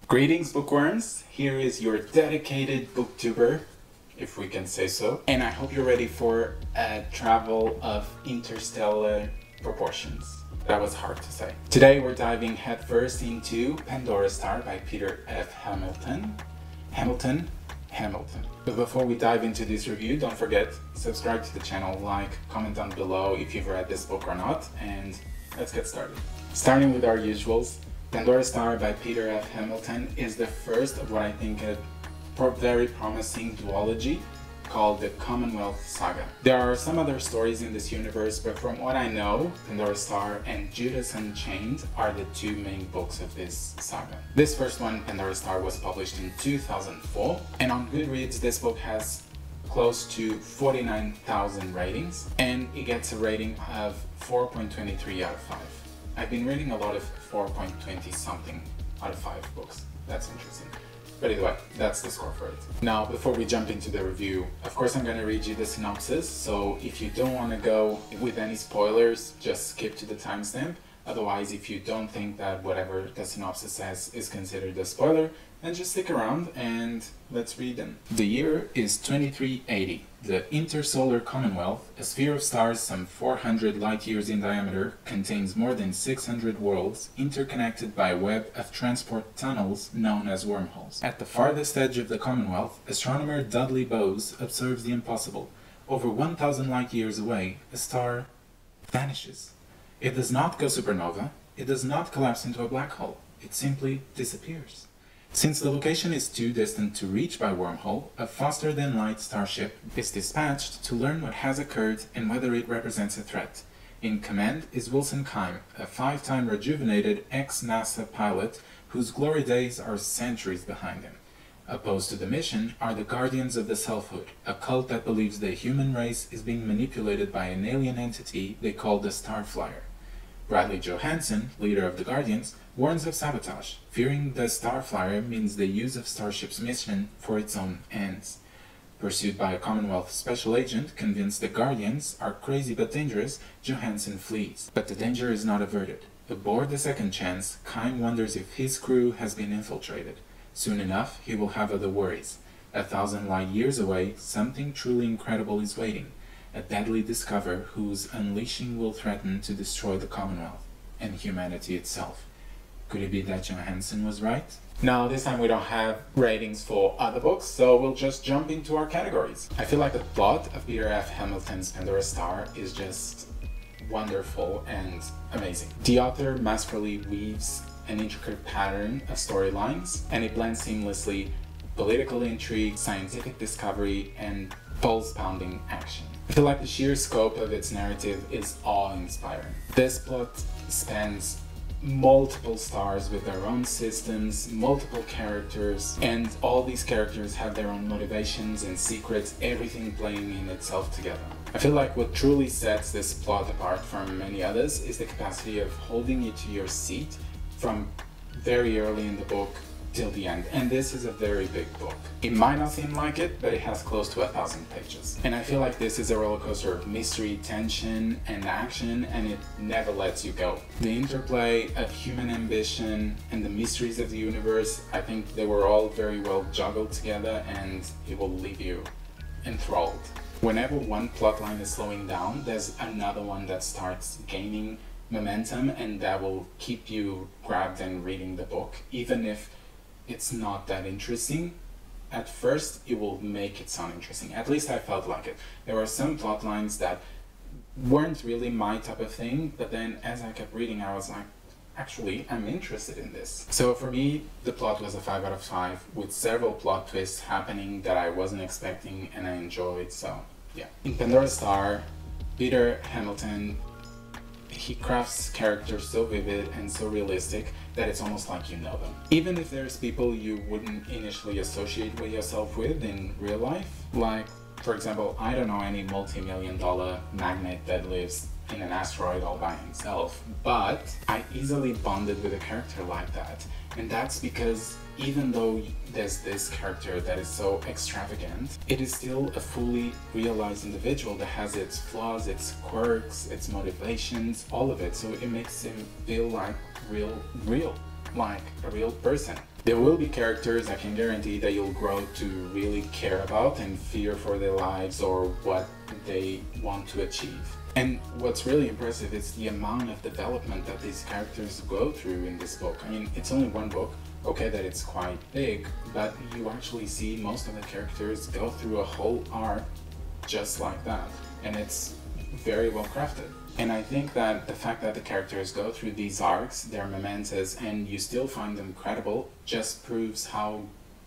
Greetings bookworms, here is your dedicated booktuber, if we can say so, and I hope you're ready for a travel of interstellar proportions. That was hard to say. Today we're diving headfirst into Pandora Star by Peter F. Hamilton. But before we dive into this review, don't forget, subscribe to the channel, like, comment down below if you've read this book or not, and let's get started. Starting with our usuals, Pandora Star by Peter F. Hamilton is the first of what I think a very promising duology called the Commonwealth Saga. There are some other stories in this universe, but from what I know, Pandora Star and Judas Unchained are the two main books of this saga. This first one, Pandora Star, was published in 2004, and on Goodreads this book has close to 49,000 ratings, and it gets a rating of 4.23 out of 5. I've been reading a lot of 4.20 something out of 5 books. That's interesting. But either way, that's the score for it. Now, before we jump into the review, of course I'm going to read you the synopsis, so if you don't want to go with any spoilers, just skip to the timestamp. Otherwise, if you don't think that whatever the synopsis says is considered a spoiler, then just stick around and let's read them. The year is 2380. The intersolar Commonwealth, a sphere of stars some 400 light-years in diameter, contains more than 600 worlds interconnected by a web of transport tunnels known as wormholes. At the farthest edge of the Commonwealth, astronomer Dudley Bowes observes the impossible. Over 1,000 light-years away, a star vanishes. It does not go supernova, it does not collapse into a black hole, it simply disappears. Since the location is too distant to reach by wormhole, a faster-than-light starship is dispatched to learn what has occurred and whether it represents a threat. In command is Wilson Kime, a 5-time rejuvenated ex-NASA pilot whose glory days are centuries behind him. Opposed to the mission are the Guardians of the Selfhood, a cult that believes the human race is being manipulated by an alien entity they call the Starflyer. Bradley Johansson, leader of the Guardians, warns of sabotage, fearing the Starflyer means the use of Starship's mission for its own ends. Pursued by a Commonwealth special agent convinced the Guardians are crazy but dangerous, Johansson flees. But the danger is not averted. Aboard the Second Chance, Kime wonders if his crew has been infiltrated. Soon enough, he will have other worries. 1,000 light-years away, something truly incredible is waiting. A deadly discovery whose unleashing will threaten to destroy the Commonwealth and humanity itself. Could it be that Johansson was right? Now, this time we don't have ratings for other books, so we'll just jump into our categories. I feel like the plot of Peter F. Hamilton's Pandora Star is just wonderful and amazing. The author masterfully weaves an intricate pattern of storylines, and it blends seamlessly political intrigue, scientific discovery, and pulse-pounding action. I feel like the sheer scope of its narrative is awe-inspiring. This plot spans multiple stars with their own systems, multiple characters, and all these characters have their own motivations and secrets, everything playing in itself together. I feel like what truly sets this plot apart from many others is the capacity of holding you to your seat from very early in the book till the end, and this is a very big book. It might not seem like it, but it has close to 1,000 pages. And I feel like this is a roller coaster of mystery, tension, and action, and it never lets you go. The interplay of human ambition and the mysteries of the universe, I think they were all very well juggled together, and it will leave you enthralled. Whenever one plotline is slowing down, there's another one that starts gaining momentum, and that will keep you grabbed and reading the book, even if it's not that interesting. At first, it will make it sound interesting. At least I felt like it. There were some plot lines that weren't really my type of thing, but then as I kept reading, I was like, actually, I'm interested in this. So for me, the plot was a 5 out of 5, with several plot twists happening that I wasn't expecting and I enjoyed, so yeah. In Pandora Star, Peter Hamilton, he crafts characters so vivid and so realistic that it's almost like you know them. Even if there's people you wouldn't initially associate with yourself with in real life, like, for example, I don't know any multi-million-dollar magnate that lives in an asteroid all by himself, but I easily bonded with a character like that. And that's because even though there's this character that is so extravagant, it is still a fully realized individual that has its flaws, its quirks, its motivations, all of it. So it makes him feel like real. like a real person. There will be characters I can guarantee that you'll grow to really care about and fear for their lives or what they want to achieve. And what's really impressive is the amount of development that these characters go through in this book. I mean, it's only one book, okay, that it's quite big, but you actually see most of the characters go through a whole arc just like that. And it's very well crafted. And I think that the fact that the characters go through these arcs, they're momentous, and you still find them credible, just proves how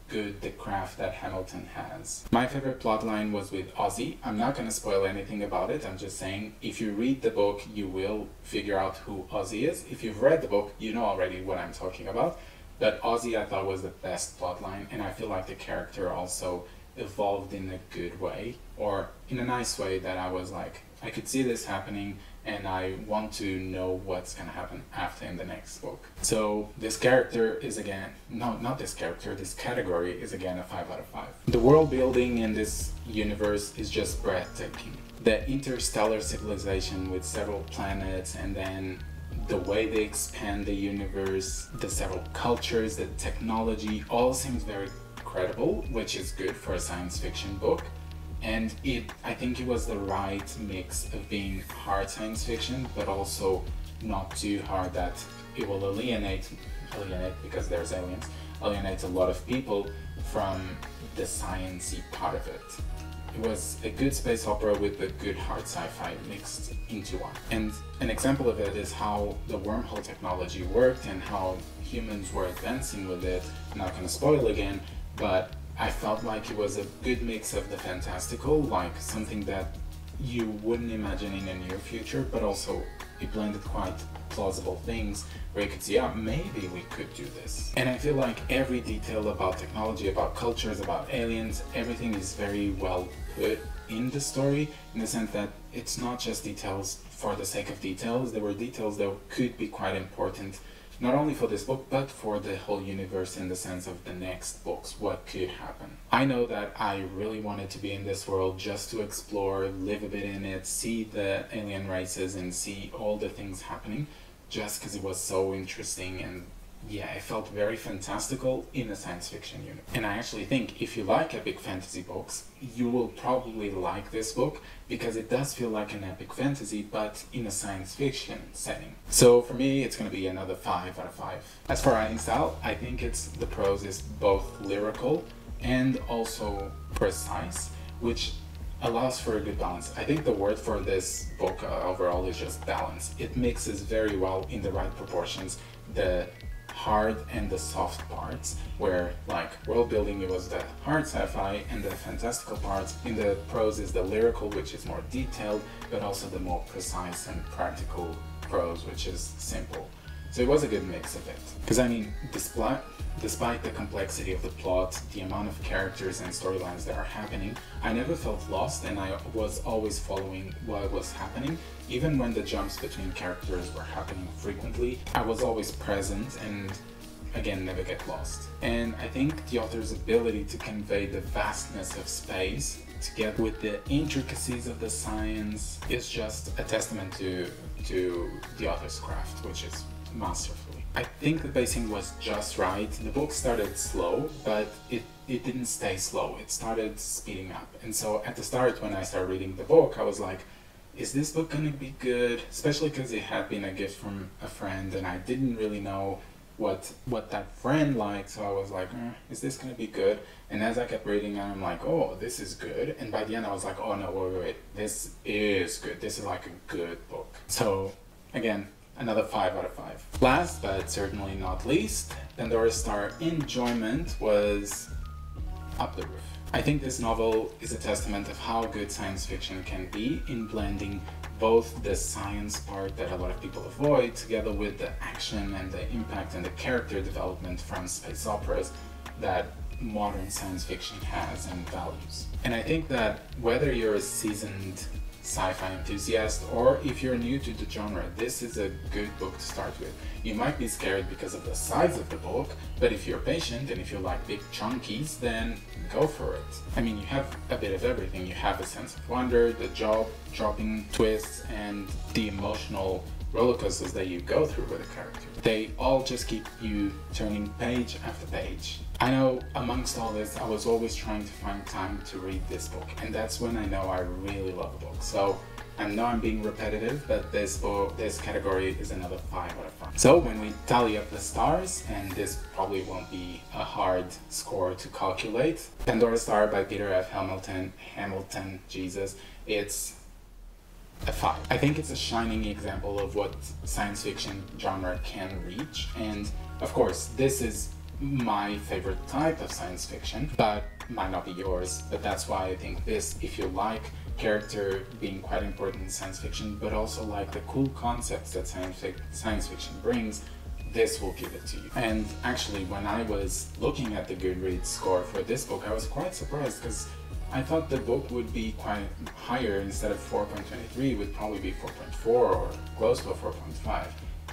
good the craft that Hamilton has. My favorite plotline was with Ozzy. I'm not going to spoil anything about it. I'm just saying, if you read the book, you will figure out who Ozzy is. If you've read the book, you know already what I'm talking about. But Ozzy, I thought, was the best plotline, and I feel like the character also evolved in a good way, or in a nice way that I was like, I could see this happening, and I want to know what's gonna happen after in the next book. So this character is again, no, not this character, this category is again a 5 out of 5. The world building in this universe is just breathtaking. The interstellar civilization with several planets, and then the way they expand the universe, the several cultures, the technology, all seems very credible, which is good for a science fiction book. And I think it was the right mix of being hard science fiction, but also not too hard that it will alienate because there's aliens, alienate a lot of people from the sciencey part of it. It was a good space opera with a good hard sci-fi mixed into one. And an example of it is how the wormhole technology worked and how humans were advancing with it. I'm not going to spoil again, but I felt like it was a good mix of the fantastical, like something that you wouldn't imagine in a near future, but also it blended quite plausible things where you could see, yeah, maybe we could do this. And I feel like every detail about technology, about cultures, about aliens, everything is very well put in the story, in the sense that it's not just details for the sake of details. There were details that could be quite important, not only for this book, but for the whole universe in the sense of the next books, what could happen. I know that I really wanted to be in this world just to explore, live a bit in it, see the alien races and see all the things happening, just because it was so interesting, and yeah, it felt very fantastical in a science fiction universe. And I actually think if you like epic fantasy books, you will probably like this book, because it does feel like an epic fantasy, but in a science fiction setting. So for me, it's going to be another 5 out of 5. As for writing style, I think the prose is both lyrical and also precise, which allows for a good balance. I think the word for this book overall is just balance. It mixes very well in the right proportions the hard and the soft parts, where like world building, it was the hard sci-fi, and the fantastical parts in the prose is the lyrical, which is more detailed, but also the more precise and practical prose, which is simple. So it was a good mix of it. Because I mean, despite the complexity of the plot, the amount of characters and storylines that are happening, I never felt lost, and I was always following what was happening. Even when the jumps between characters were happening frequently, I was always present and, again, never get lost. And I think the author's ability to convey the vastness of space together with the intricacies of the science is just a testament to the author's craft, which is masterfully. I think the pacing was just right. The book started slow, but it didn't stay slow. It started speeding up. And so at the start, when I started reading the book, I was like, is this book gonna be good? Especially because it had been a gift from a friend, and I didn't really know what that friend liked, so I was like, is this gonna be good? And as I kept reading, I'm like, oh, this is good. And by the end, I was like, oh no, wait, this is good. This is like a good book. So again, another 5 out of 5. Last, but certainly not least, Pandora's Star enjoyment was up the roof. I think this novel is a testament of how good science fiction can be in blending both the science part that a lot of people avoid, together with the action and the impact and the character development from space operas that modern science fiction has and values. And I think that whether you're a seasoned sci-fi enthusiast or if you're new to the genre, this is a good book to start with. You might be scared because of the size of the book, but if you're patient and if you like big chunkies, then go for it. I mean, you have a bit of everything. You have a sense of wonder, the jaw-dropping twists, and the emotional roller coasters that you go through with a character. They all just keep you turning page after page. I know amongst all this, I was always trying to find time to read this book, and that's when I know I really love a book. So I know I'm being repetitive, but this category is another 5 out of 5. So when we tally up the stars, and this probably won't be a hard score to calculate, Pandora Star by Peter F. Hamilton, Jesus, it's a 5. I think it's a shining example of what science fiction genre can reach, and of course this is my favorite type of science fiction, but might not be yours. But that's why I think this, if you like character being quite important in science fiction, but also like the cool concepts that science fiction brings, this will give it to you. And actually, when I was looking at the Goodreads score for this book, I was quite surprised, because I thought the book would be quite higher. Instead of 4.23, it would probably be 4.4 or close to a 4.5,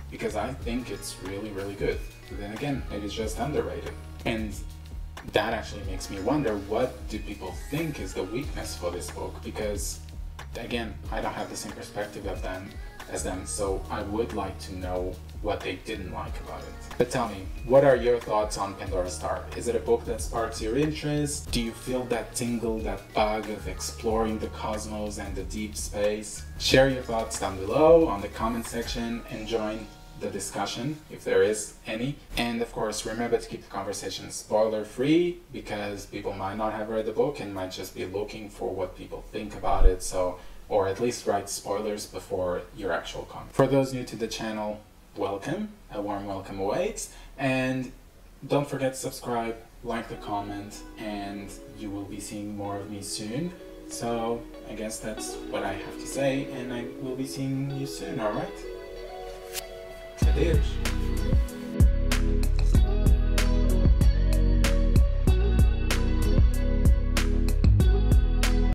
because I think it's really, really good. But then again, it is just underrated. And that actually makes me wonder, what do people think is the weakness for this book? Because again, I don't have the same perspective of them as them, so I would like to know what they didn't like about it. But tell me, what are your thoughts on Pandora Star? Is it a book that sparks your interest? Do you feel that tingle, that bug of exploring the cosmos and the deep space? Share your thoughts down below on the comment section and join the discussion if there is any. And of course, remember to keep the conversation spoiler free, because people might not have read the book and might just be looking for what people think about it. So, or at least write spoilers before your actual comment. For those new to the channel, welcome, a warm welcome awaits, and don't forget to subscribe, like the comment, and you will be seeing more of me soon. So I guess that's what I have to say, and I will be seeing you soon, alright? Adeus!